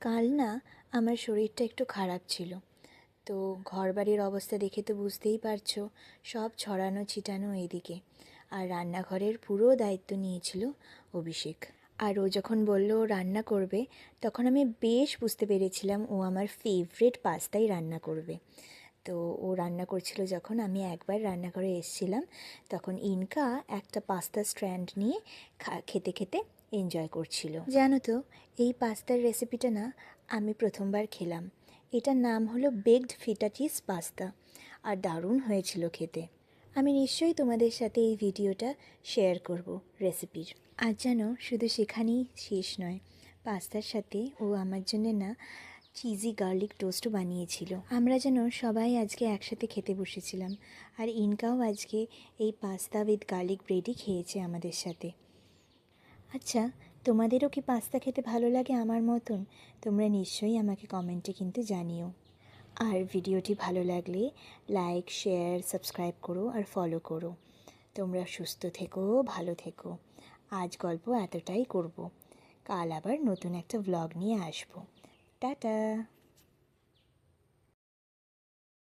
কাল না আমার শরীরটা একটু খারাপ ছিল। তো ঘরবাড়ির অবস্থা দেখে তো বুঝতেই পারছো, সব ছড়ানো ছিটানো এদিকে। আর রান্নাঘরের পুরো দায়িত্ব নিয়েছিল অভিষেক। আর ও যখন বলল ও রান্না করবে, তখন আমি বেশ বুঝতে পেরেছিলাম ও আমার ফেভারিট পাস্তাই রান্না করবে। তো ও রান্না করছিল যখন আমি একবার রান্নাঘরে এসেছিলাম, তখন ইনকা একটা পাস্তা স্ট্যান্ড নিয়ে খেতে খেতে এনজয় করছিল। জানো তো, এই পাস্তার রেসিপিটা না আমি প্রথমবার খেলাম। এটার নাম হলো বেকড ফিটা চিজ পাস্তা, আর দারুণ হয়েছিল খেতে। আমি নিশ্চয়ই তোমাদের সাথে এই ভিডিওটা শেয়ার করব রেসিপির। আর জানো, শুধু সেখানেই শেষ নয়, পাস্তার সাথে ও আমার জন্য না চিজি গার্লিক টোস্টও বানিয়েছিল। আমরা যেন সবাই আজকে একসাথে খেতে বসেছিলাম, আর ইনকাও আজকে এই পাস্তা উইথ গার্লিক ব্রেডই খেয়েছে আমাদের সাথে। আচ্ছা, তোমাদেরও কি পাস্তা খেতে ভালো লাগে আমার মতন? তোমরা নিশ্চয়ই আমাকে কমেন্টে কিন্তু জানিও। আর ভিডিওটি ভালো লাগলে লাইক, শেয়ার, সাবস্ক্রাইব করো আর ফলো করো। তোমরা সুস্থ থেকো, ভালো থেকো। আজ গল্প এতটাই করব। কাল আবার নতুন একটা ভ্লগ নিয়ে আসবো। টাটা।